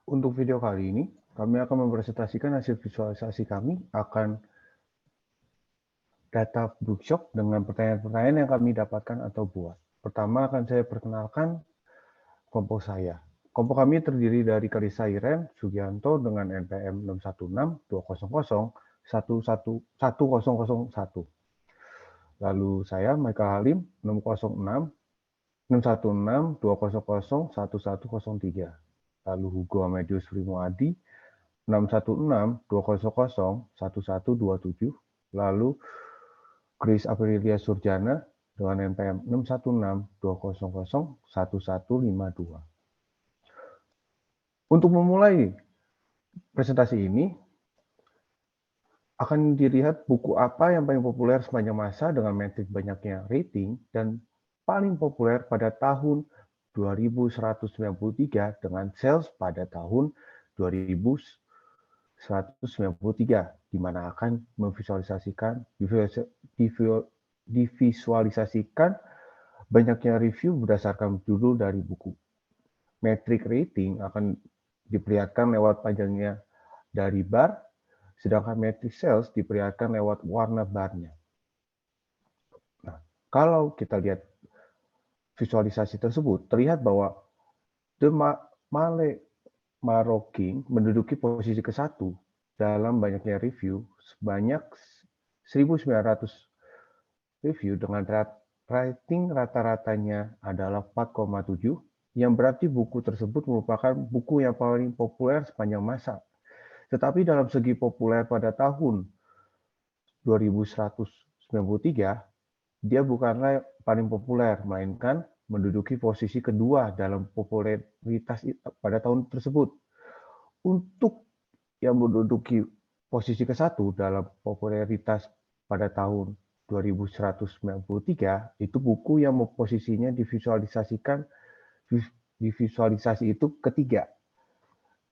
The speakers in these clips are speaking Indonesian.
Untuk video kali ini, kami akan mempresentasikan hasil visualisasi kami akan data bookshop dengan pertanyaan-pertanyaan yang kami dapatkan atau buat. Pertama akan saya perkenalkan kelompok saya. Kelompok kami terdiri dari Karissa Iren Sugianto dengan NPM 616-200-11001. Lalu saya Michael Halim 616-200-1103. Lalu Hugo Amedius Primoadi 616-200-1127. Lalu Chris Aprilia Surjana dengan NPM 616-200-1152. Untuk memulai presentasi ini, akan dilihat buku apa yang paling populer sepanjang masa dengan metrik banyaknya rating dan paling populer pada tahun 2193 dengan sales pada tahun 2193, di mana akan divisualisasikan banyaknya review berdasarkan judul dari buku. Metrik rating akan diperlihatkan lewat panjangnya dari bar, sedangkan metrik sales diperlihatkan lewat warna barnya. Nah, kalau kita lihat visualisasi tersebut, terlihat bahwa The Male Maroking menduduki posisi ke-1 dalam banyaknya review, sebanyak 1.900 review dengan rating rata-ratanya adalah 4,7, yang berarti buku tersebut merupakan buku yang paling populer sepanjang masa. Tetapi dalam segi populer pada tahun 2193, dia bukanlah paling populer, melainkan menduduki posisi kedua dalam popularitas pada tahun tersebut. Untuk yang menduduki posisi ke-1 dalam popularitas pada tahun 2193, itu buku yang posisinya divisualisasi itu ketiga.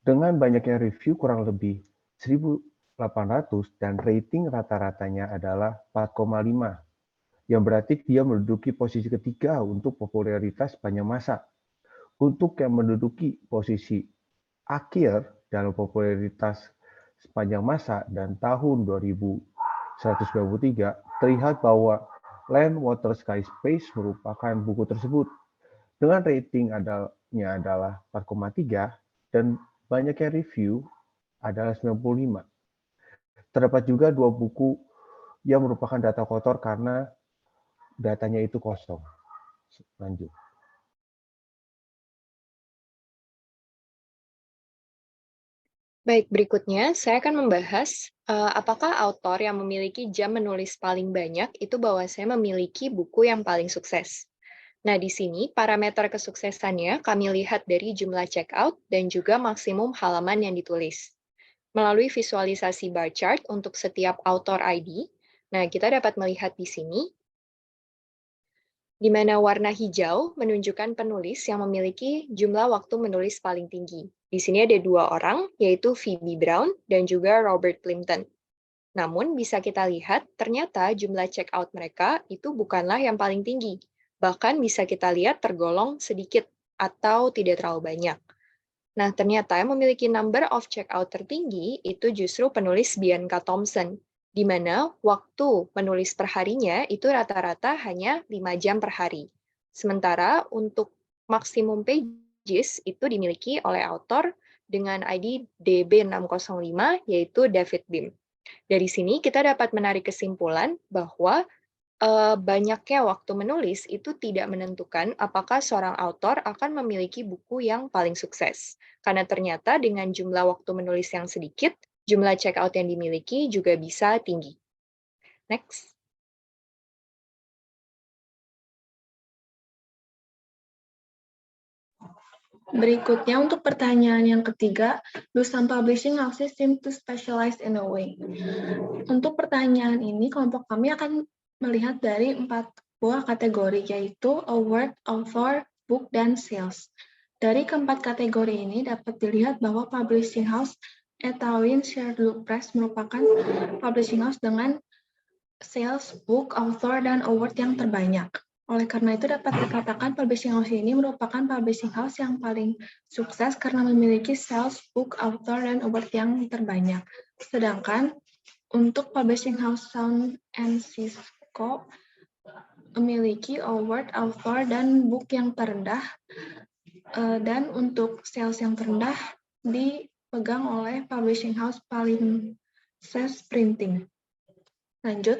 Dengan banyaknya review kurang lebih 1.800 dan rating rata-ratanya adalah 4,5, yang berarti dia menduduki posisi ketiga untuk popularitas sepanjang masa. Untuk yang menduduki posisi akhir dalam popularitas sepanjang masa dan tahun 2193, terlihat bahwa Land, Water, Sky, Space merupakan buku tersebut. Dengan rating adalah 4,3 dan banyaknya review adalah 95. Terdapat juga 2 buku yang merupakan data kotor karena datanya itu kosong. Lanjut. Baik, berikutnya saya akan membahas apakah autor yang memiliki jam menulis paling banyak itu bahwasanya memiliki buku yang paling sukses. Nah, di sini parameter kesuksesannya kami lihat dari jumlah checkout dan juga maksimum halaman yang ditulis. Melalui visualisasi bar chart untuk setiap author ID, nah kita dapat melihat di sini, di mana warna hijau menunjukkan penulis yang memiliki jumlah waktu menulis paling tinggi. Di sini ada 2 orang, yaitu Phoebe Brown dan juga Robert Plimpton. Namun bisa kita lihat, ternyata jumlah checkout mereka itu bukanlah yang paling tinggi. Bahkan bisa kita lihat tergolong sedikit atau tidak terlalu banyak. Nah, ternyata yang memiliki number of checkout tertinggi itu justru penulis Bianca Thompson, di mana waktu menulis per harinya itu rata-rata hanya 5 jam per hari. Sementara untuk maksimum pages itu dimiliki oleh author dengan ID DB605, yaitu David Bim. Dari sini kita dapat menarik kesimpulan bahwa banyaknya waktu menulis itu tidak menentukan apakah seorang autor akan memiliki buku yang paling sukses. Karena ternyata dengan jumlah waktu menulis yang sedikit, jumlah checkout yang dimiliki juga bisa tinggi. Next. Berikutnya untuk pertanyaan yang ketiga, do some publishing houses seem to specialize in a way? Untuk pertanyaan ini, kelompok kami akan melihat dari 4 buah kategori, yaitu award, author, book, dan sales. Dari keempat kategori ini dapat dilihat bahwa publishing house Etawin Sherlock Press merupakan publishing house dengan sales, book, author, dan award yang terbanyak. Oleh karena itu dapat dikatakan publishing house ini merupakan publishing house yang paling sukses karena memiliki sales, book, author, dan award yang terbanyak. Sedangkan untuk publishing house Sound and Cisco memiliki award, author, dan book yang terendah, dan untuk sales yang terendah dipegang oleh publishing house Palimpsest Printing. Lanjut.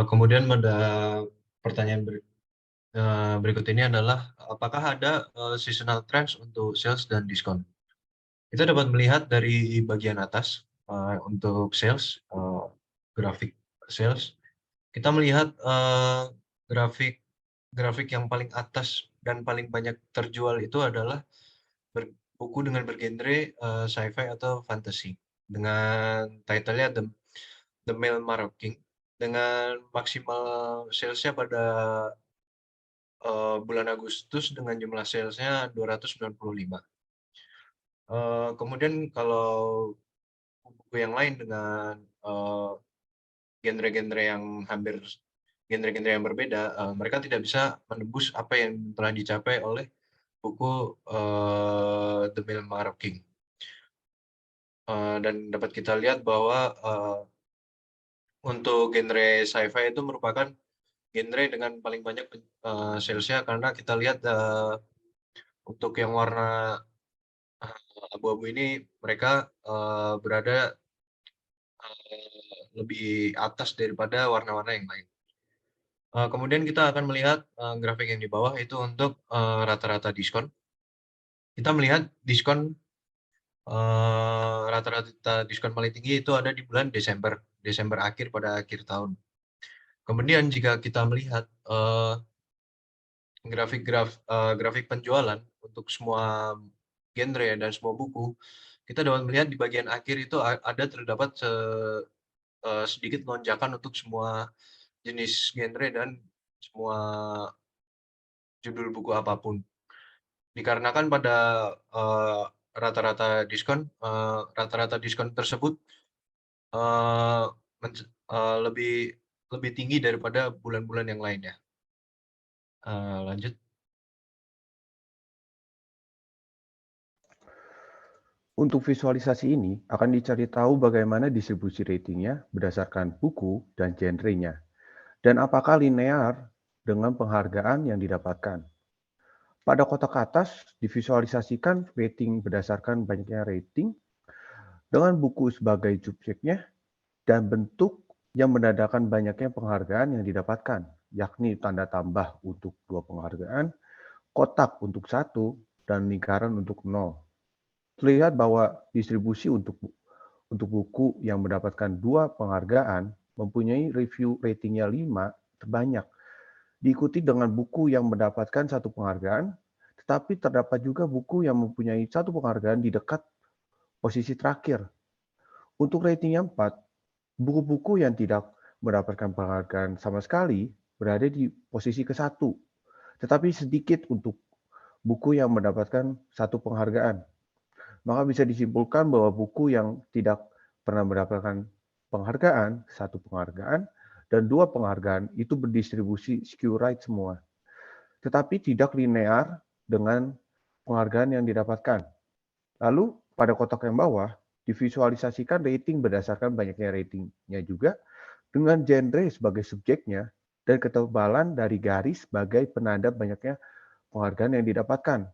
Kemudian pada pertanyaan berikut ini adalah apakah ada seasonal trends untuk sales dan diskon? Kita dapat melihat dari bagian atas untuk sales, grafik sales. Kita melihat grafik yang paling atas dan paling banyak terjual itu adalah buku dengan bergenre sci-fi atau fantasy dengan title-nya The Mail Marking dengan maksimal sales-nya pada bulan Agustus dengan jumlah sales-nya 295. Kemudian kalau buku yang lain dengan genre-genre yang hampir genre-genre yang berbeda, mereka tidak bisa menembus apa yang telah dicapai oleh buku The Mail Marking. Dan dapat kita lihat bahwa untuk genre sci-fi itu merupakan genre dengan paling banyak sales-nya karena kita lihat untuk yang warna abu-abu ini mereka berada lebih atas daripada warna-warna yang lain. Kemudian kita akan melihat grafik yang di bawah itu untuk rata-rata diskon. Kita melihat diskon rata-rata diskon paling tinggi itu ada di bulan Desember akhir pada akhir tahun. Kemudian jika kita melihat grafik penjualan untuk semua genre dan semua buku, kita dapat melihat di bagian akhir itu terdapat sedikit lonjakan untuk semua jenis genre dan semua judul buku apapun. Dikarenakan pada rata-rata diskon tersebut lebih tinggi daripada bulan-bulan yang lainnya. Lanjut. Untuk visualisasi ini akan dicari tahu bagaimana distribusi ratingnya berdasarkan buku dan genrenya, dan apakah linear dengan penghargaan yang didapatkan. Pada kotak atas divisualisasikan rating berdasarkan banyaknya rating dengan buku sebagai subjeknya dan bentuk yang menandakan banyaknya penghargaan yang didapatkan, yakni tanda tambah untuk 2 penghargaan, kotak untuk 1, dan lingkaran untuk 0. Terlihat bahwa distribusi untuk buku yang mendapatkan 2 penghargaan mempunyai review ratingnya 5 terbanyak, diikuti dengan buku yang mendapatkan 1 penghargaan, tetapi terdapat juga buku yang mempunyai 1 penghargaan di dekat posisi terakhir. Untuk ratingnya 4, buku-buku yang tidak mendapatkan penghargaan sama sekali berada di posisi ke-1, tetapi sedikit untuk buku yang mendapatkan 1 penghargaan. Maka bisa disimpulkan bahwa buku yang tidak pernah mendapatkan penghargaan, 1 penghargaan, dan 2 penghargaan itu berdistribusi skew right semua. Tetapi tidak linear dengan penghargaan yang didapatkan. Lalu pada kotak yang bawah, divisualisasikan rating berdasarkan banyaknya ratingnya juga dengan genre sebagai subjeknya dan ketebalan dari garis sebagai penanda banyaknya penghargaan yang didapatkan.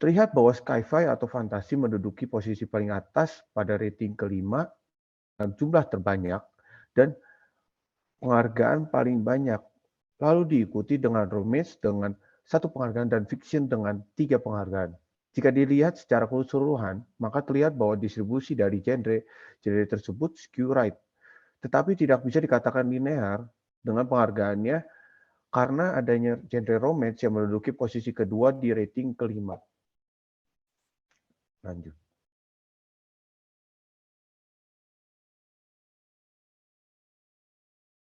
Terlihat bahwa sci-fi atau fantasi menduduki posisi paling atas pada rating kelima dan jumlah terbanyak dan penghargaan paling banyak. Lalu diikuti dengan romance dengan 1 penghargaan dan fiction dengan 3 penghargaan. Jika dilihat secara keseluruhan, maka terlihat bahwa distribusi dari genre tersebut skew right, tetapi tidak bisa dikatakan linear dengan penghargaannya karena adanya genre romance yang menduduki posisi kedua di rating kelima. Lanjut.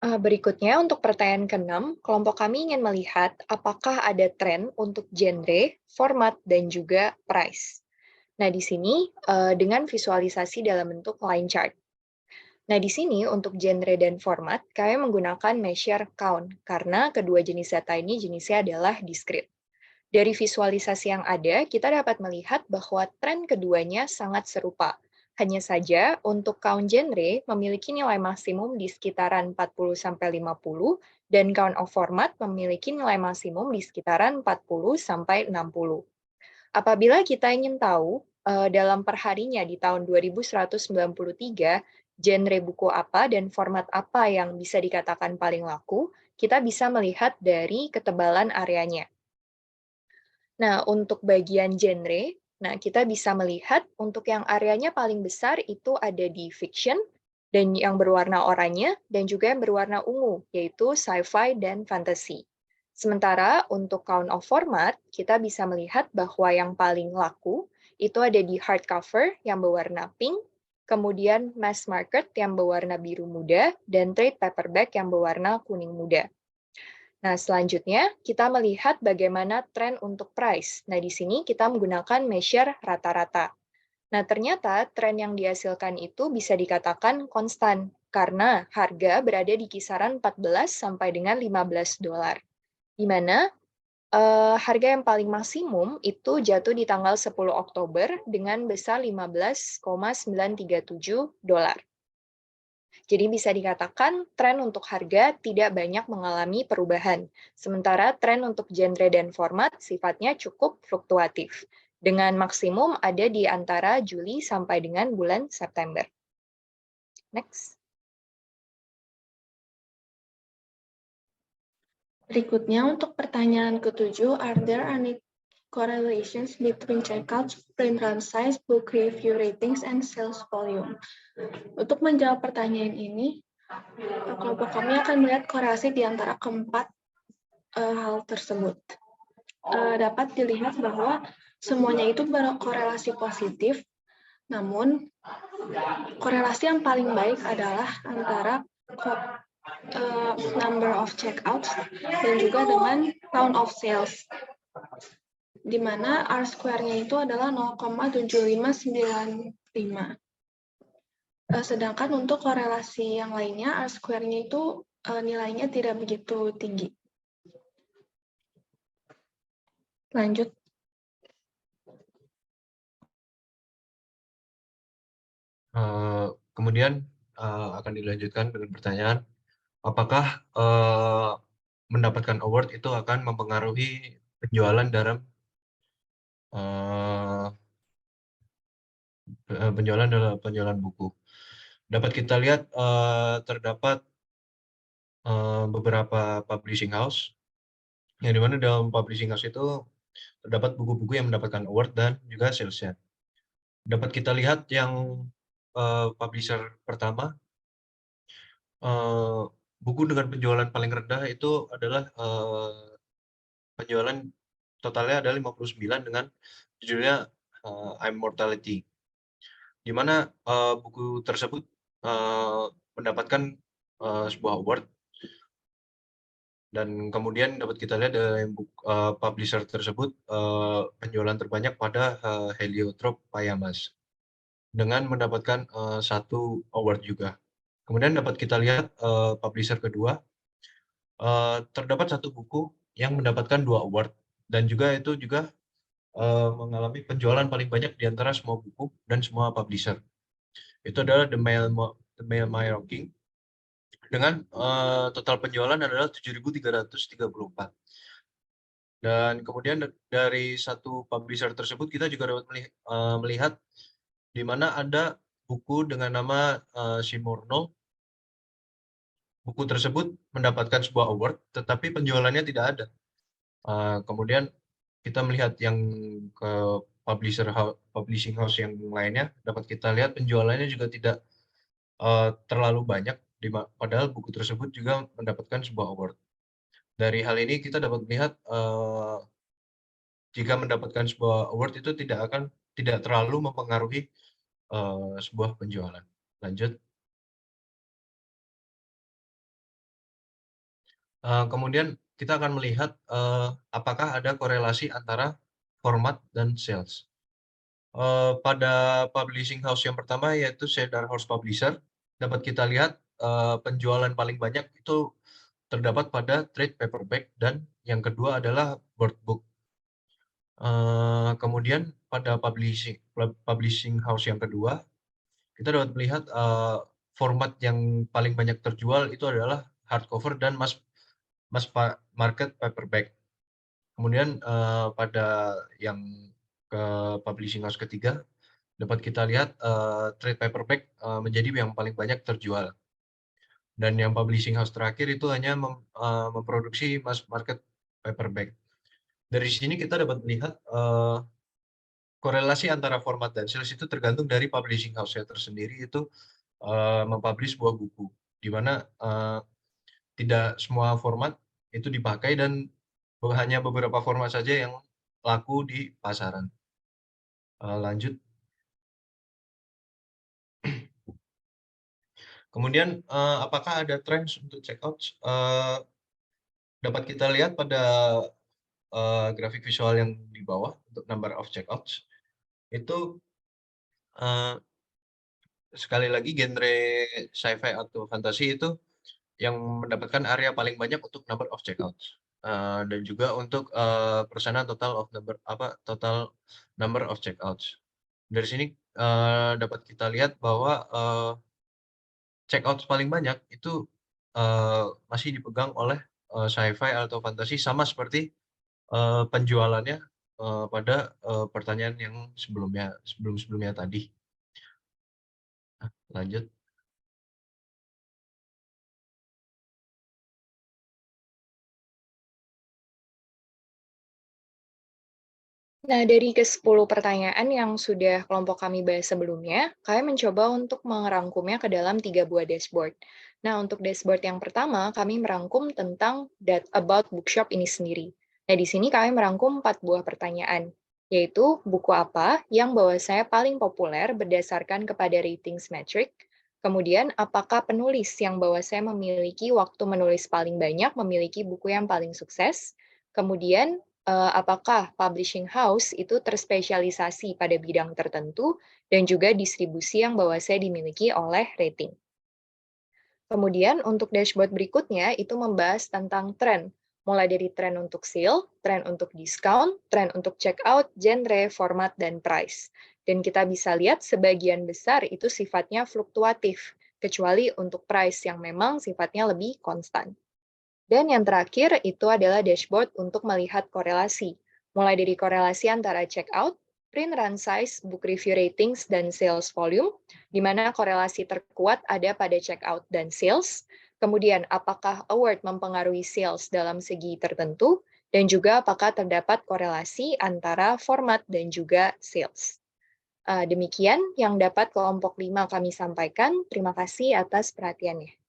Berikutnya untuk pertanyaan ke-6, kelompok kami ingin melihat apakah ada tren untuk genre, format, dan juga price. Nah, di sini dengan visualisasi dalam bentuk line chart. Nah, di sini untuk genre dan format, kami menggunakan measure count, karena kedua jenis data ini jenisnya adalah discrete. Dari visualisasi yang ada, kita dapat melihat bahwa tren keduanya sangat serupa. Hanya saja, untuk count genre memiliki nilai maksimum di sekitaran 40-50, dan count of format memiliki nilai maksimum di sekitaran 40-60. Apabila kita ingin tahu, dalam perharinya di tahun 2193, genre buku apa dan format apa yang bisa dikatakan paling laku, kita bisa melihat dari ketebalan areanya. Nah, untuk bagian genre, nah kita bisa melihat untuk yang areanya paling besar itu ada di fiction, dan yang berwarna oranye, dan juga yang berwarna ungu, yaitu sci-fi dan fantasy. Sementara untuk count of format, kita bisa melihat bahwa yang paling laku itu ada di hardcover yang berwarna pink, kemudian mass market yang berwarna biru muda, dan trade paperback yang berwarna kuning muda. Nah, selanjutnya kita melihat bagaimana tren untuk price. Nah, di sini kita menggunakan measure rata-rata. Nah, ternyata tren yang dihasilkan itu bisa dikatakan konstan, karena harga berada di kisaran 14 sampai dengan 15 dolar. Di mana harga yang paling maksimum itu jatuh di tanggal 10 Oktober dengan besar 15,937 dolar. Jadi bisa dikatakan tren untuk harga tidak banyak mengalami perubahan, sementara tren untuk genre dan format sifatnya cukup fluktuatif, dengan maksimum ada di antara Juli sampai dengan bulan September. Next. Berikutnya untuk pertanyaan ketujuh, are there any correlations between checkouts, print run size, book review ratings, and sales volume? Untuk menjawab pertanyaan ini, kelompok kami akan melihat korelasi di antara keempat hal tersebut. Dapat dilihat bahwa semuanya itu berkorelasi positif, namun korelasi yang paling baik adalah antara number of checkouts dan juga dengan count of sales, di mana R-square-nya itu adalah 0,7595. Sedangkan untuk korelasi yang lainnya, R-square-nya itu nilainya tidak begitu tinggi. Lanjut. Kemudian akan dilanjutkan dengan pertanyaan, apakah mendapatkan award itu akan mempengaruhi penjualan dalam penjualan buku? Dapat kita lihat terdapat beberapa publishing house, yang dimana dalam publishing house itu terdapat buku-buku yang mendapatkan award dan juga salesnya. Dapat kita lihat yang publisher pertama, buku dengan penjualan paling rendah itu adalah penjualan totalnya ada 59 dengan judulnya Immortality, di mana buku tersebut mendapatkan sebuah award. Dan kemudian dapat kita lihat publisher tersebut penjualan terbanyak pada Heliotrope Payamas dengan mendapatkan satu award juga. Kemudian dapat kita lihat publisher kedua, terdapat satu buku yang mendapatkan 2 award, dan juga itu juga mengalami penjualan paling banyak di antara semua buku dan semua publisher. Itu adalah The Mail My Rocking, dengan total penjualan adalah 7.334. Dan kemudian dari satu publisher tersebut kita juga dapat melihat di mana ada buku dengan nama Simorno. Buku tersebut mendapatkan sebuah award, tetapi penjualannya tidak ada. Kemudian kita melihat yang ke publishing house yang lainnya, dapat kita lihat penjualannya juga tidak terlalu banyak, padahal buku tersebut juga mendapatkan sebuah award. Dari hal ini kita dapat melihat jika mendapatkan sebuah award itu tidak terlalu mempengaruhi sebuah penjualan. Lanjut. Kemudian kita akan melihat apakah ada korelasi antara format dan sales. Pada publishing house yang pertama yaitu Cedar Horse Publisher, dapat kita lihat penjualan paling banyak itu terdapat pada trade paperback dan yang kedua adalah board book. Kemudian pada publishing house yang kedua, kita dapat melihat format yang paling banyak terjual itu adalah hardcover dan mass market paperback. Kemudian pada yang ke publishing house ketiga, dapat kita lihat trade paperback menjadi yang paling banyak terjual. Dan yang publishing house terakhir itu hanya memproduksi mass market paperback. Dari sini kita dapat melihat korelasi antara format dan sales itu tergantung dari publishing house-nya tersendiri itu mempublish sebuah buku, di mana tidak semua format itu dipakai dan hanya beberapa format saja yang laku di pasaran. Lanjut. Kemudian apakah ada trends untuk checkout? Dapat kita lihat pada grafik visual yang di bawah untuk number of checkouts. Itu sekali lagi genre sci-fi atau fantasi itu yang mendapatkan area paling banyak untuk number of checkouts. Dan juga untuk persenan total number of checkouts. Dari sini dapat kita lihat bahwa checkout paling banyak itu masih dipegang oleh sci-fi atau fantasi, sama seperti penjualannya pada pertanyaan yang sebelum-sebelumnya tadi. Lanjut. Nah, dari ke-10 pertanyaan yang sudah kelompok kami bahas sebelumnya, kami mencoba untuk merangkumnya ke dalam 3 buah dashboard. Nah, untuk dashboard yang pertama, kami merangkum tentang about bookshop ini sendiri. Nah, di sini kami merangkum 4 buah pertanyaan, yaitu buku apa yang bahwa saya paling populer berdasarkan kepada ratings metric, kemudian apakah penulis yang bahwa saya memiliki waktu menulis paling banyak memiliki buku yang paling sukses, kemudian apakah publishing house itu terspesialisasi pada bidang tertentu dan juga distribusi yang bahwa saya dimiliki oleh rating. Kemudian untuk dashboard berikutnya itu membahas tentang tren, mulai dari tren untuk sale, tren untuk discount, tren untuk checkout, genre, format, dan price. Dan kita bisa lihat sebagian besar itu sifatnya fluktuatif, kecuali untuk price yang memang sifatnya lebih konstan. Dan yang terakhir itu adalah dashboard untuk melihat korelasi, mulai dari korelasi antara checkout, print run size, book review ratings, dan sales volume, di mana korelasi terkuat ada pada checkout dan sales, kemudian apakah award mempengaruhi sales dalam segi tertentu, dan juga apakah terdapat korelasi antara format dan juga sales. Demikian yang dapat kelompok 5 kami sampaikan. Terima kasih atas perhatiannya.